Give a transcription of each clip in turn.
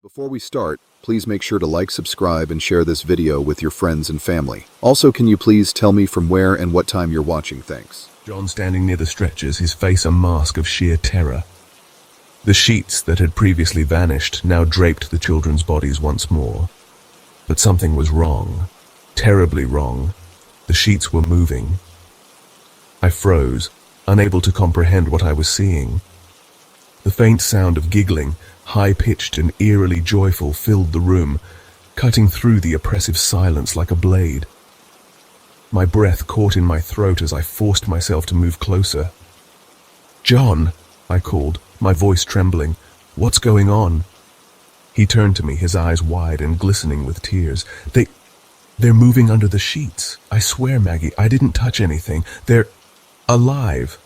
Before we start, please make sure to like, subscribe, and share this video with your friends and family. Also, can you please tell me from where and what time you're watching? Thanks. John standing near the stretchers, his face a mask of sheer terror. The sheets that had previously vanished now draped the children's bodies once more. But something was wrong. Terribly wrong. The sheets were moving. I froze, unable to comprehend what I was seeing. The faint sound of giggling, high-pitched and eerily joyful, filled the room, cutting through the oppressive silence like a blade. My breath caught in my throat as I forced myself to move closer. "John," I called, my voice trembling. "What's going on?" He turned to me, his eyes wide and glistening with tears. They're moving under the sheets. I swear, Maggie, I didn't touch anything. They're alive."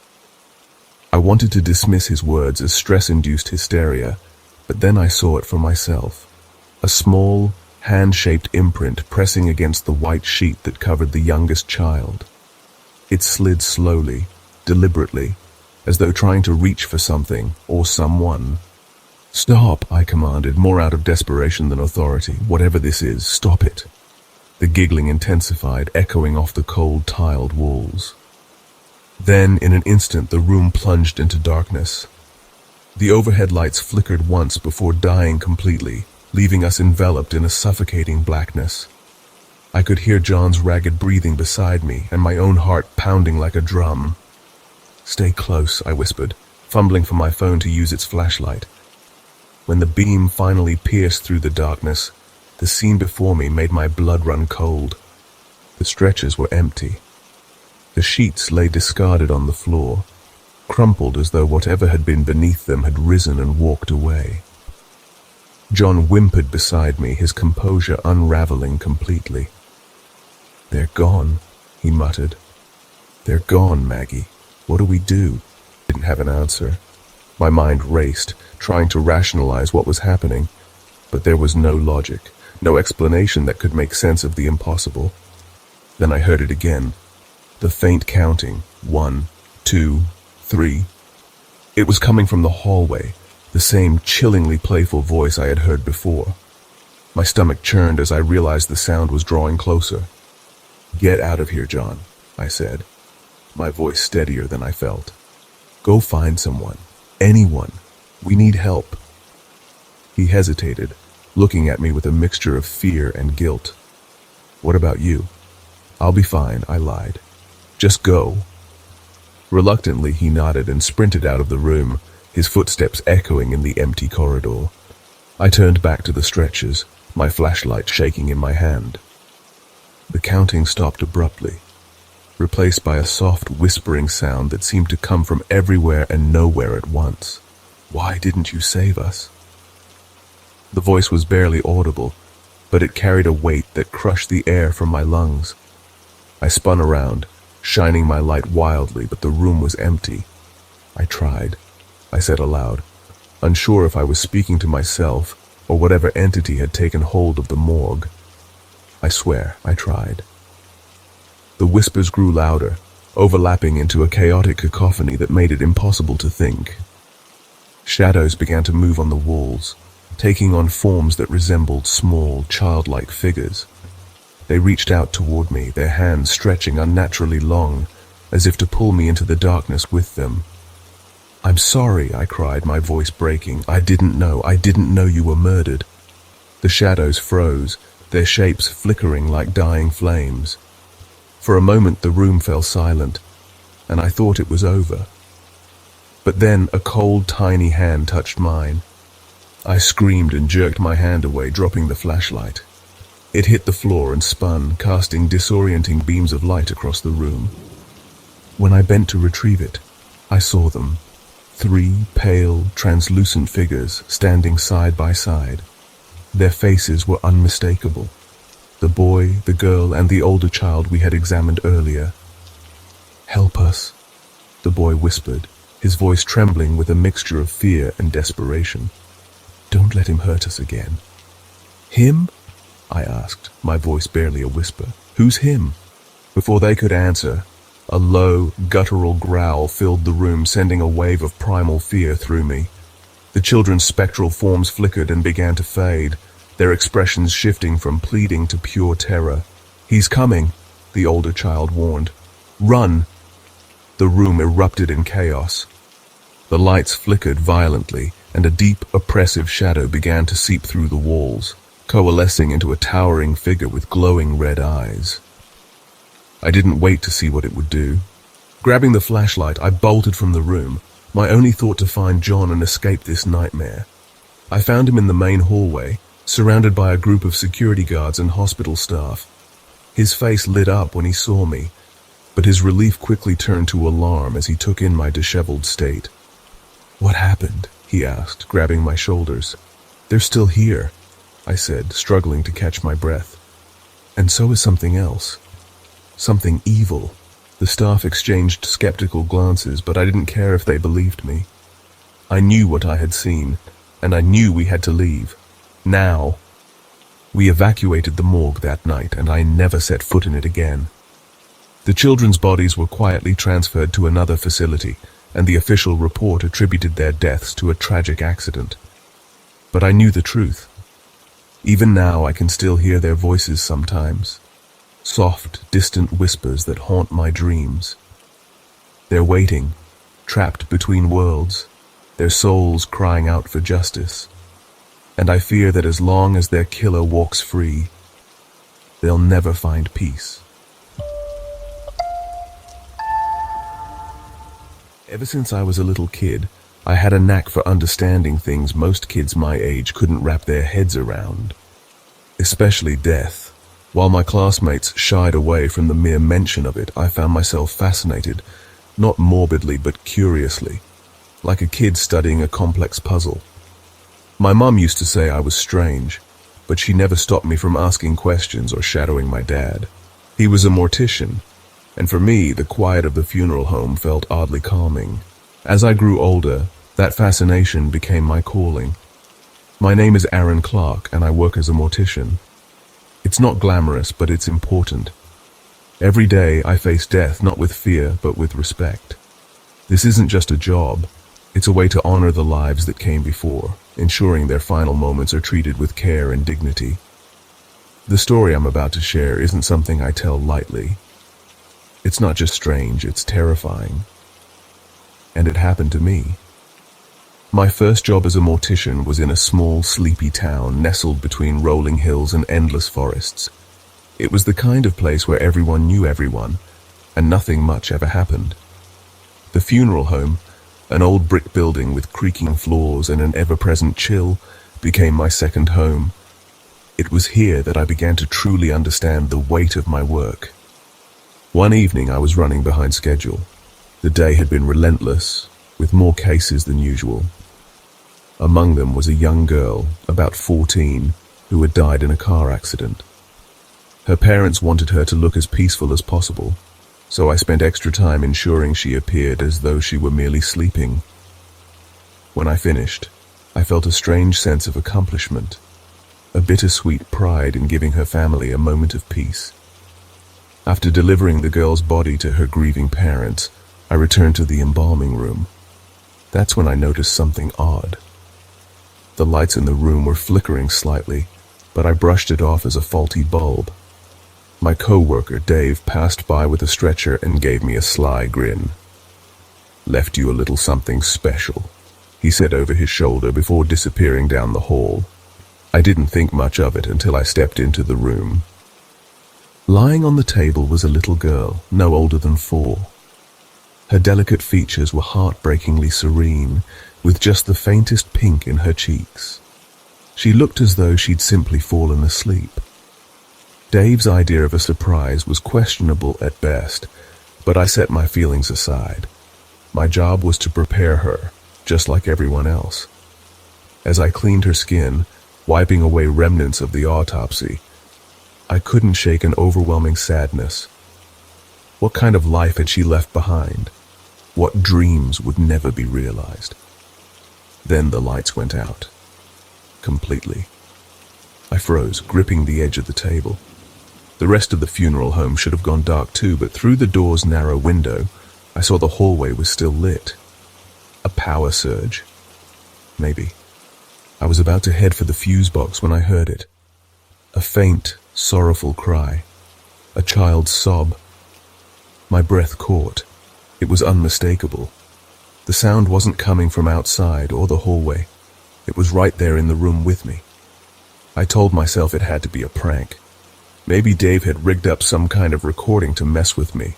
I wanted to dismiss his words as stress-induced hysteria, but then I saw it for myself. A small, hand-shaped imprint pressing against the white sheet that covered the youngest child. It slid slowly, deliberately, as though trying to reach for something or someone. "Stop," I commanded, more out of desperation than authority. "Whatever this is, stop it." The giggling intensified, echoing off the cold, tiled walls. Then, in an instant, the room plunged into darkness. The overhead lights flickered once before dying completely, leaving us enveloped in a suffocating blackness. I could hear John's ragged breathing beside me and my own heart pounding like a drum. "Stay close," I whispered, fumbling for my phone to use its flashlight. When the beam finally pierced through the darkness, the scene before me made my blood run cold. The stretchers were empty. The sheets lay discarded on the floor, crumpled as though whatever had been beneath them had risen and walked away. John whimpered beside me, his composure unraveling completely. "They're gone," he muttered. "They're gone, Maggie. What do we do?" I didn't have an answer. My mind raced, trying to rationalize what was happening, but there was no logic, no explanation that could make sense of the impossible. Then I heard it again. The faint counting, 1, 2, 3. It was coming from the hallway, the same chillingly playful voice I had heard before. My stomach churned as I realized the sound was drawing closer. "Get out of here, John," I said, my voice steadier than I felt. "Go find someone. Anyone. We need help." He hesitated, looking at me with a mixture of fear and guilt. "What about you?" "I'll be fine," I lied. "Just go." Reluctantly, he nodded and sprinted out of the room, his footsteps echoing in the empty corridor. I turned back to the stretchers, my flashlight shaking in my hand. The counting stopped abruptly, replaced by a soft whispering sound that seemed to come from everywhere and nowhere at once. "Why didn't you save us?" The voice was barely audible, but it carried a weight that crushed the air from my lungs. I spun around, shining my light wildly, but the room was empty. "I tried," I said aloud, unsure if I was speaking to myself or whatever entity had taken hold of the morgue. "I swear, I tried." The whispers grew louder, overlapping into a chaotic cacophony that made it impossible to think. Shadows began to move on the walls, taking on forms that resembled small, childlike figures. They reached out toward me, their hands stretching unnaturally long, as if to pull me into the darkness with them. "I'm sorry," I cried, my voice breaking. I didn't know you were murdered." The shadows froze, their shapes flickering like dying flames. For a moment the room fell silent, and I thought it was over. But then a cold, tiny hand touched mine. I screamed and jerked my hand away, dropping the flashlight. It hit the floor and spun, casting disorienting beams of light across the room. When I bent to retrieve it, I saw them. 3 pale, translucent figures standing side by side. Their faces were unmistakable. The boy, the girl, and the older child we had examined earlier. "Help us," the boy whispered, his voice trembling with a mixture of fear and desperation. "Don't let him hurt us again." "Him?" I asked, my voice barely a whisper. "Who's him?" Before they could answer, a low, guttural growl filled the room, sending a wave of primal fear through me. The children's spectral forms flickered and began to fade, their expressions shifting from pleading to pure terror. "He's coming," the older child warned. "Run!" The room erupted in chaos. The lights flickered violently, and a deep, oppressive shadow began to seep through the walls, coalescing into a towering figure with glowing red eyes. I didn't wait to see what it would do. Grabbing the flashlight, I bolted from the room, my only thought to find John and escape this nightmare. I found him in the main hallway, surrounded by a group of security guards and hospital staff. His face lit up when he saw me, but his relief quickly turned to alarm as he took in my disheveled state. "What happened?" he asked, grabbing my shoulders. "They're still here," I said, struggling to catch my breath. "And so is something else. Something evil." The staff exchanged skeptical glances, but I didn't care if they believed me. I knew what I had seen, and I knew we had to leave. Now. We evacuated the morgue that night, and I never set foot in it again. The children's bodies were quietly transferred to another facility, and the official report attributed their deaths to a tragic accident. But I knew the truth. Even now I can still hear their voices sometimes. Soft, distant whispers that haunt my dreams. They're waiting, trapped between worlds, their souls crying out for justice. And I fear that as long as their killer walks free, they'll never find peace. Ever since I was a little kid, I had a knack for understanding things most kids my age couldn't wrap their heads around. Especially death. While my classmates shied away from the mere mention of it, I found myself fascinated, not morbidly but curiously, like a kid studying a complex puzzle. My mum used to say I was strange, but she never stopped me from asking questions or shadowing my dad. He was a mortician, and for me, the quiet of the funeral home felt oddly calming. As I grew older, that fascination became my calling. My name is Aaron Clark, and I work as a mortician. It's not glamorous, but it's important. Every day I face death not with fear, but with respect. This isn't just a job. It's a way to honor the lives that came before, ensuring their final moments are treated with care and dignity. The story I'm about to share isn't something I tell lightly. It's not just strange, it's terrifying. And it happened to me. My first job as a mortician was in a small, sleepy town nestled between rolling hills and endless forests. It was the kind of place where everyone knew everyone, and nothing much ever happened. The funeral home, an old brick building with creaking floors and an ever-present chill, became my second home. It was here that I began to truly understand the weight of my work. One evening I was running behind schedule. The day had been relentless, with more cases than usual. Among them was a young girl, about 14, who had died in a car accident. Her parents wanted her to look as peaceful as possible, so I spent extra time ensuring she appeared as though she were merely sleeping. When I finished, I felt a strange sense of accomplishment, a bittersweet pride in giving her family a moment of peace. After delivering the girl's body to her grieving parents, I returned to the embalming room. That's when I noticed something odd. The lights in the room were flickering slightly, but I brushed it off as a faulty bulb. My co-worker, Dave, passed by with a stretcher and gave me a sly grin. "Left you a little something special," he said over his shoulder before disappearing down the hall. I didn't think much of it until I stepped into the room. Lying on the table was a little girl, no older than 4. Her delicate features were heartbreakingly serene, with just the faintest pink in her cheeks. She looked as though she'd simply fallen asleep. Dave's idea of a surprise was questionable at best, but I set my feelings aside. My job was to prepare her, just like everyone else. As I cleaned her skin, wiping away remnants of the autopsy, I couldn't shake an overwhelming sadness. What kind of life had she left behind? What dreams would never be realized? Then the lights went out. Completely. I froze, gripping the edge of the table. The rest of the funeral home should have gone dark too, but through the door's narrow window, I saw the hallway was still lit. A power surge. Maybe. I was about to head for the fuse box when I heard it. A faint, sorrowful cry. A child's sob. My breath caught. It was unmistakable. The sound wasn't coming from outside or the hallway. It was right there in the room with me. I told myself it had to be a prank. Maybe Dave had rigged up some kind of recording to mess with me.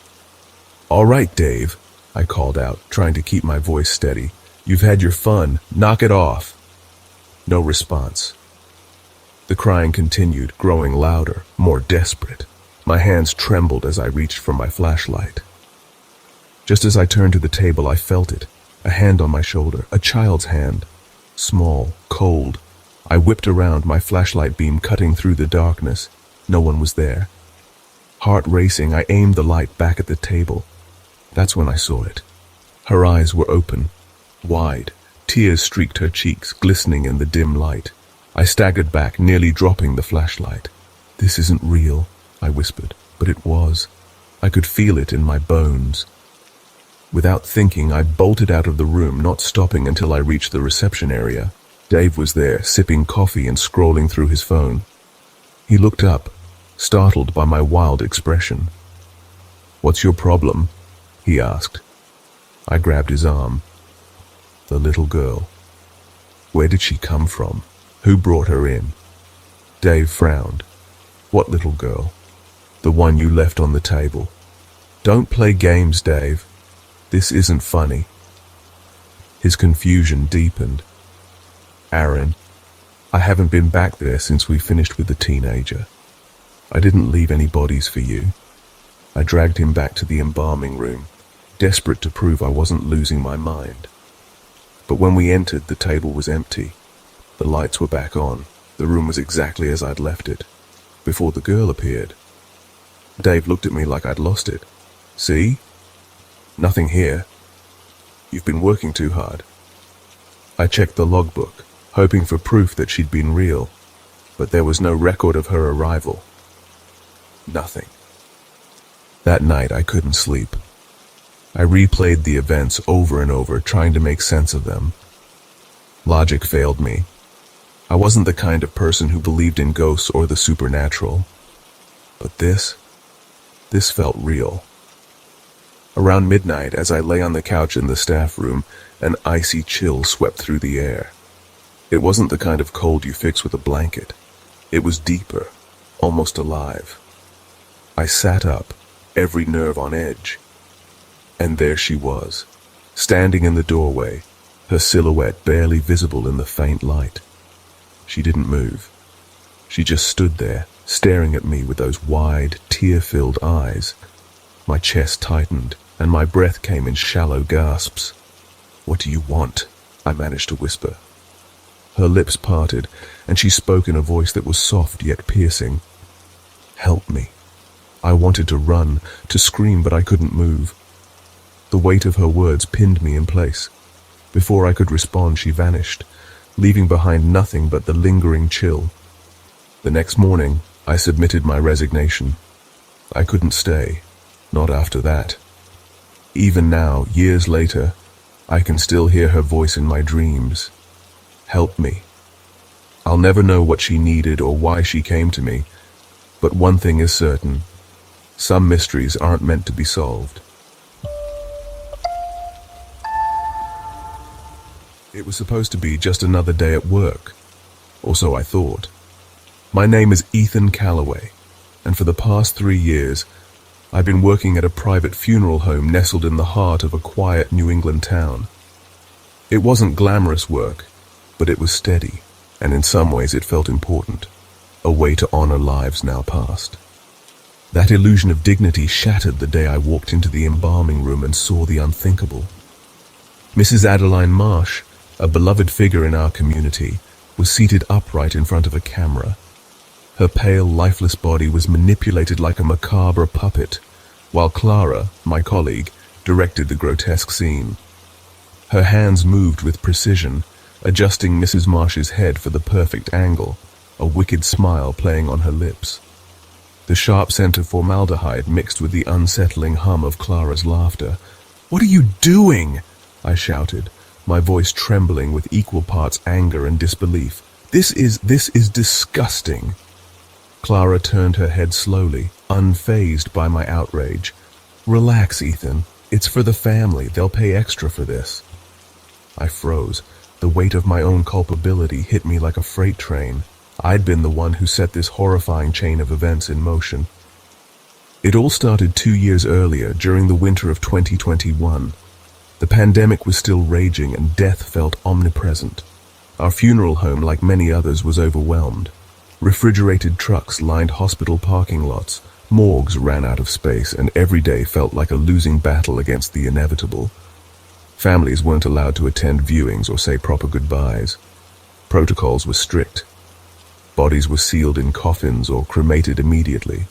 "All right, Dave," I called out, trying to keep my voice steady. "You've had your fun. Knock it off." No response. The crying continued, growing louder, more desperate. My hands trembled as I reached for my flashlight. Just as I turned to the table, I felt it. A hand on my shoulder, a child's hand. Small, cold. I whipped around, my flashlight beam cutting through the darkness. No one was there. Heart racing, I aimed the light back at the table. That's when I saw it. Her eyes were open, wide. Tears streaked her cheeks, glistening in the dim light. I staggered back, nearly dropping the flashlight. "This isn't real," I whispered, but it was. I could feel it in my bones. Without thinking, I bolted out of the room, not stopping until I reached the reception area. Dave was there, sipping coffee and scrolling through his phone. He looked up, startled by my wild expression. "What's your problem?" he asked. I grabbed his arm. The little girl. Where did she come from? Who brought her in? Dave frowned. "What little girl?" "The one you left on the table." "Don't play games, Dave. This isn't funny." His confusion deepened. "Aaron, I haven't been back there since we finished with the teenager. I didn't leave any bodies for you." I dragged him back to the embalming room, desperate to prove I wasn't losing my mind. But when we entered, the table was empty. The lights were back on. The room was exactly as I'd left it, before the girl appeared. Dave looked at me like I'd lost it. "See? Nothing here. You've been working too hard." I checked the logbook, hoping for proof that she'd been real, but there was no record of her arrival. Nothing. That night I couldn't sleep. I replayed the events over and over, trying to make sense of them. Logic failed me. I wasn't the kind of person who believed in ghosts or the supernatural. But this felt real. Around midnight, as I lay on the couch in the staff room, an icy chill swept through the air. It wasn't the kind of cold you fix with a blanket. It was deeper, almost alive. I sat up, every nerve on edge. And there she was, standing in the doorway, her silhouette barely visible in the faint light. She didn't move. She just stood there, staring at me with those wide, tear-filled eyes. My chest tightened, and my breath came in shallow gasps. "What do you want?" I managed to whisper. Her lips parted, and she spoke in a voice that was soft yet piercing. "Help me." I wanted to run, to scream, but I couldn't move. The weight of her words pinned me in place. Before I could respond, she vanished, leaving behind nothing but the lingering chill. The next morning, I submitted my resignation. I couldn't stay, not after that. Even now, years later, I can still hear her voice in my dreams. Help me. I'll never know what she needed or why she came to me, but one thing is certain. Some mysteries aren't meant to be solved. It was supposed to be just another day at work, or so I thought. My name is Ethan Calloway, and for the past 3 years, I've been working at a private funeral home nestled in the heart of a quiet New England town. It wasn't glamorous work, but it was steady, and in some ways it felt important, a way to honor lives now past. That illusion of dignity shattered the day I walked into the embalming room and saw the unthinkable. Mrs. Adeline Marsh, a beloved figure in our community, was seated upright in front of a camera. Her pale, lifeless body was manipulated like a macabre puppet, while Clara, my colleague, directed the grotesque scene. Her hands moved with precision, adjusting Mrs. Marsh's head for the perfect angle, a wicked smile playing on her lips. The sharp scent of formaldehyde mixed with the unsettling hum of Clara's laughter. "What are you doing?" I shouted, my voice trembling with equal parts anger and disbelief. This is disgusting. Clara turned her head slowly, unfazed by my outrage. Relax, Ethan. It's for the family. They'll pay extra for this. I froze. The weight of my own culpability hit me like a freight train. I'd been the one who set this horrifying chain of events in motion. It all started 2 years earlier, during the winter of 2021. The pandemic was still raging and death felt omnipresent. Our funeral home, like many others, was overwhelmed. Refrigerated trucks lined hospital parking lots, morgues ran out of space, and every day felt like a losing battle against the inevitable. Families weren't allowed to attend viewings or say proper goodbyes. Protocols were strict. Bodies were sealed in coffins or cremated immediately.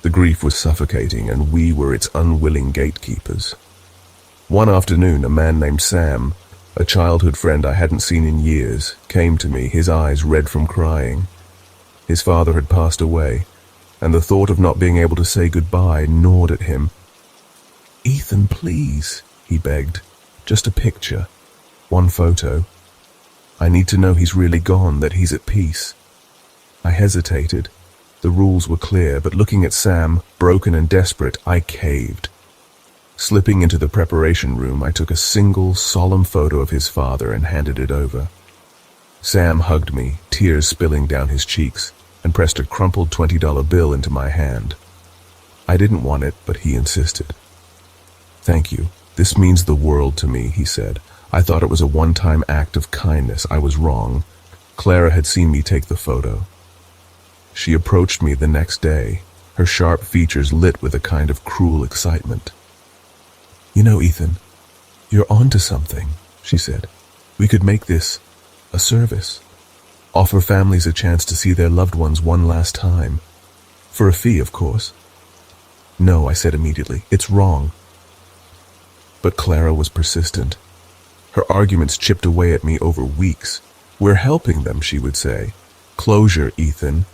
The grief was suffocating, and we were its unwilling gatekeepers. One afternoon, a man named Sam, a childhood friend I hadn't seen in years, came to me, his eyes red from crying. His father had passed away, and the thought of not being able to say goodbye gnawed at him. "Ethan, please," he begged. "Just a picture. One photo. I need to know he's really gone, that he's at peace." I hesitated. The rules were clear, but looking at Sam, broken and desperate, I caved. Slipping into the preparation room, I took a single, solemn photo of his father and handed it over. Sam hugged me, tears spilling down his cheeks, and pressed a crumpled $20 bill into my hand. I didn't want it, but he insisted. "Thank you. This means the world to me," he said. "I thought it was a one-time act of kindness. I was wrong." Clara had seen me take the photo. She approached me the next day, her sharp features lit with a kind of cruel excitement. "You know, Ethan, you're onto something," she said. "We could make this a service. Offer families a chance to see their loved ones one last time. For a fee, of course." "No," I said immediately. "It's wrong." But Clara was persistent. Her arguments chipped away at me over weeks. "We're helping them," she would say. "Closure, Ethan.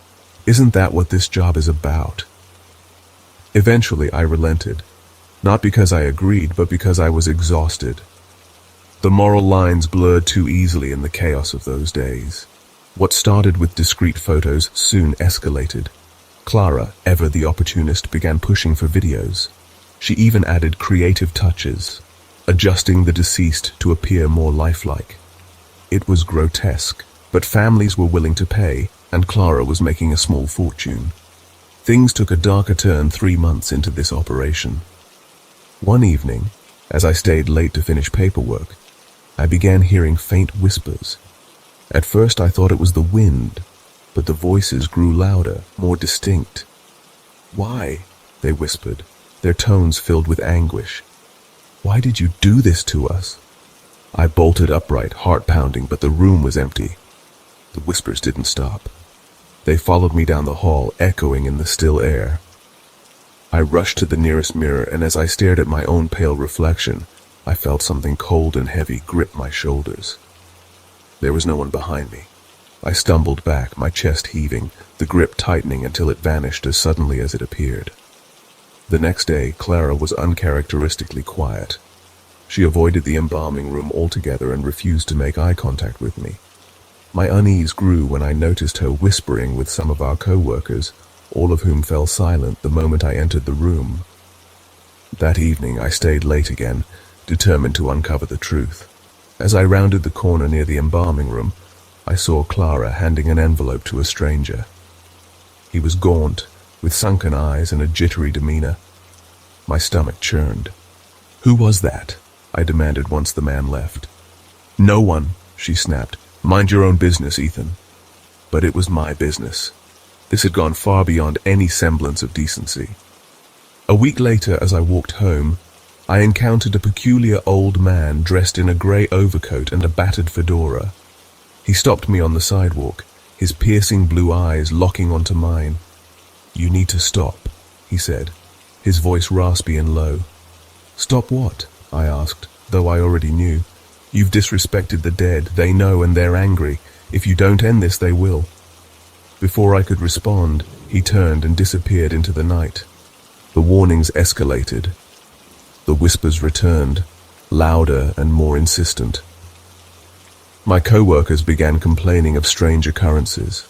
Isn't that what this job is about?" Eventually, I relented. Not because I agreed, but because I was exhausted. The moral lines blurred too easily in the chaos of those days. What started with discreet photos soon escalated. Clara, ever the opportunist, began pushing for videos. She even added creative touches, adjusting the deceased to appear more lifelike. It was grotesque, but families were willing to pay, and Clara was making a small fortune. Things took a darker turn 3 months into this operation. One evening, as I stayed late to finish paperwork, I began hearing faint whispers. At first I thought it was the wind, but the voices grew louder, more distinct. "Why?" they whispered, their tones filled with anguish. "Why did you do this to us?" I bolted upright, heart pounding, but the room was empty. The whispers didn't stop. They followed me down the hall, echoing in the still air. I rushed to the nearest mirror, and as I stared at my own pale reflection, I felt something cold and heavy grip my shoulders. There was no one behind me. I stumbled back, my chest heaving, the grip tightening until it vanished as suddenly as it appeared. The next day, Clara was uncharacteristically quiet. She avoided the embalming room altogether and refused to make eye contact with me. My unease grew when I noticed her whispering with some of our co-workers, all of whom fell silent the moment I entered the room. That evening, I stayed late again, determined to uncover the truth. As I rounded the corner near the embalming room, I saw Clara handing an envelope to a stranger. He was gaunt, with sunken eyes and a jittery demeanor. My stomach churned. "Who was that?" I demanded once the man left. "No one," she snapped. "Mind your own business, Ethan." But it was my business. This had gone far beyond any semblance of decency. A week later, as I walked home, I encountered a peculiar old man dressed in a grey overcoat and a battered fedora. He stopped me on the sidewalk, his piercing blue eyes locking onto mine. "You need to stop," he said, his voice raspy and low. "Stop what?" I asked, though I already knew. "You've disrespected the dead. They know and they're angry. If you don't end this, they will." Before I could respond, he turned and disappeared into the night. The warnings escalated. The whispers returned, louder and more insistent. My co-workers began complaining of strange occurrences.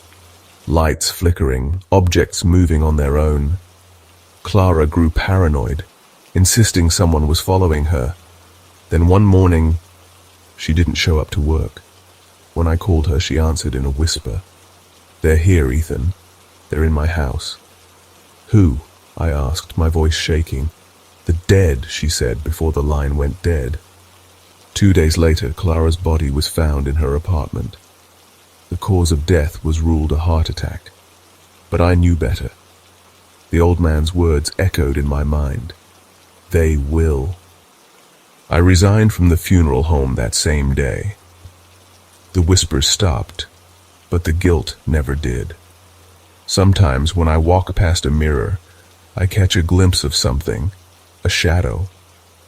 Lights flickering, objects moving on their own. Clara grew paranoid, insisting someone was following her. Then one morning, she didn't show up to work. When I called her, she answered in a whisper. "They're here, Ethan. They're in my house." "Who?" I asked, my voice shaking. "The dead," she said before the line went dead. 2 days later, Clara's body was found in her apartment. The cause of death was ruled a heart attack. But I knew better. The old man's words echoed in my mind. They will. I resigned from the funeral home that same day. The whispers stopped, but the guilt never did. Sometimes when I walk past a mirror, I catch a glimpse of something, a shadow,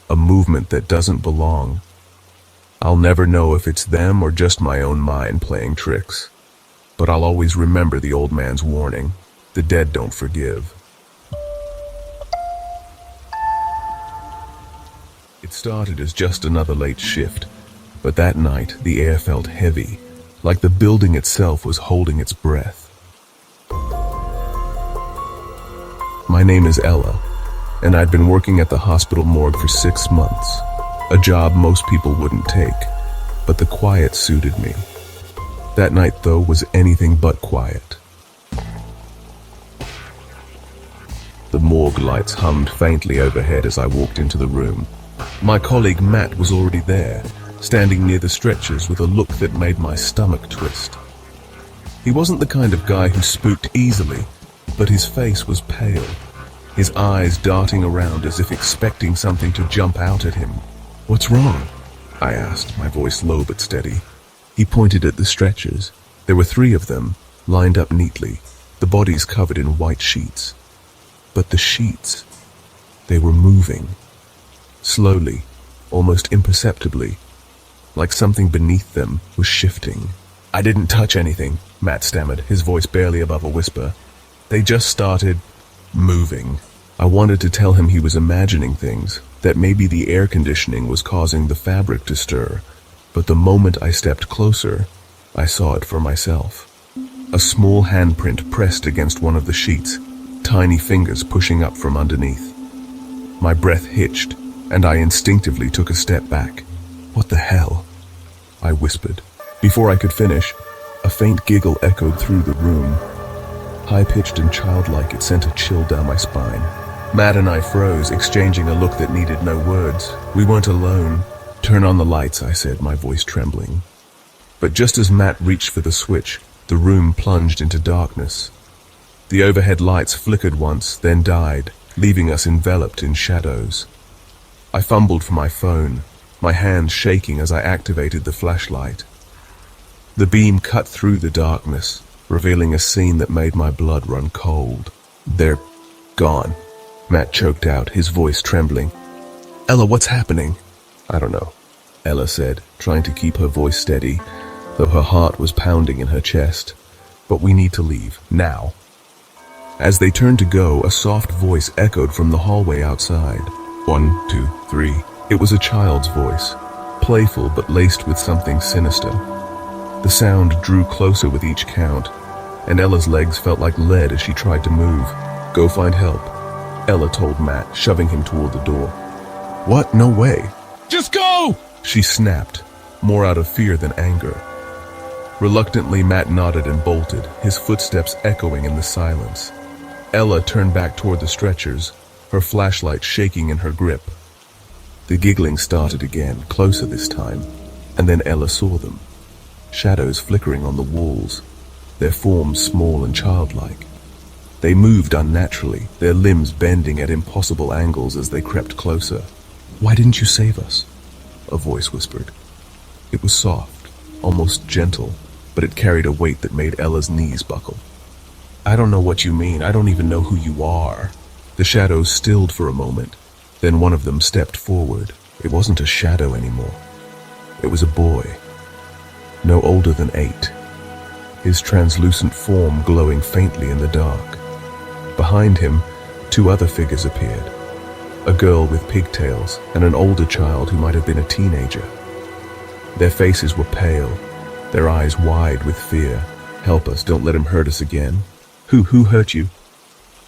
a movement that doesn't belong. I'll never know if it's them or just my own mind playing tricks. But I'll always remember the old man's warning. The dead don't forgive. It started as just another late shift, but that night the air felt heavy, like the building itself was holding its breath. My name is Ella, and I'd been working at the hospital morgue for 6 months, a job most people wouldn't take, but the quiet suited me. That night, though, was anything but quiet. The morgue lights hummed faintly overhead as I walked into the room. My colleague Matt was already there, standing near the stretchers with a look that made my stomach twist. He wasn't the kind of guy who spooked easily, but his face was pale, his eyes darting around as if expecting something to jump out at him. "What's wrong?" I asked, my voice low but steady. He pointed at the stretchers. There were 3 of them, lined up neatly, the bodies covered in white sheets. But the sheets, they were moving. Slowly, almost imperceptibly, like something beneath them was shifting. "I didn't touch anything," Matt stammered, his voice barely above a whisper. "They just started moving." I wanted to tell him he was imagining things, that maybe the air conditioning was causing the fabric to stir, but the moment I stepped closer, I saw it for myself. A small handprint pressed against one of the sheets, tiny fingers pushing up from underneath. My breath hitched, and I instinctively took a step back. "What the hell?" I whispered. Before I could finish, a faint giggle echoed through the room. High-pitched and childlike, it sent a chill down my spine. Matt and I froze, exchanging a look that needed no words. We weren't alone. "Turn on the lights," I said, my voice trembling. But just as Matt reached for the switch, the room plunged into darkness. The overhead lights flickered once, then died, leaving us enveloped in shadows. I fumbled for my phone, my hands shaking as I activated the flashlight. The beam cut through the darkness, revealing a scene that made my blood run cold. "They're gone," Matt choked out, his voice trembling. "Ella, what's happening?" "I don't know," Ella said, trying to keep her voice steady, though her heart was pounding in her chest. "But we need to leave, now." As they turned to go, a soft voice echoed from the hallway outside. 1, 2, 3. It was a child's voice, playful but laced with something sinister. The sound drew closer with each count, and Ella's legs felt like lead as she tried to move. "Go find help," Ella told Matt, shoving him toward the door. "What? No way." "Just go!" she snapped, more out of fear than anger. Reluctantly, Matt nodded and bolted, his footsteps echoing in the silence. Ella turned back toward the stretchers, her flashlight shaking in her grip. The giggling started again, closer this time, and then Ella saw them. Shadows flickering on the walls, their forms small and childlike. They moved unnaturally, their limbs bending at impossible angles as they crept closer. "Why didn't you save us?" a voice whispered. It was soft, almost gentle, but it carried a weight that made Ella's knees buckle. "I don't know what you mean. I don't even know who you are." The shadows stilled for a moment. Then one of them stepped forward. It wasn't a shadow anymore. It was a boy, no older than 8, his translucent form glowing faintly in the dark. Behind him, 2 other figures appeared, a girl with pigtails and an older child who might have been a teenager. Their faces were pale, their eyes wide with fear. "Help us, don't let him hurt us again." Who hurt you?"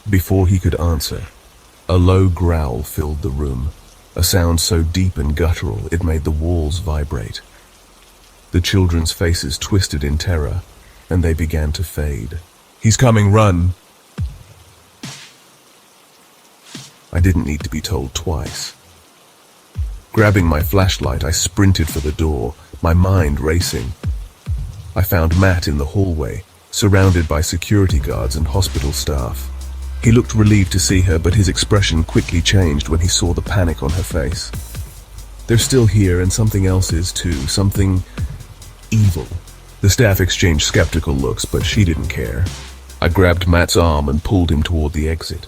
Before he could answer, a low growl filled the room, a sound so deep and guttural it made the walls vibrate. The children's faces twisted in terror, and they began to fade. "He's coming, run!" I didn't need to be told twice. Grabbing my flashlight, I sprinted for the door, my mind racing. I found Matt in the hallway, surrounded by security guards and hospital staff. He looked relieved to see her, but his expression quickly changed when he saw the panic on her face. "They're still here, and something else is too, something evil." The staff exchanged skeptical looks, but she didn't care. I grabbed Matt's arm and pulled him toward the exit.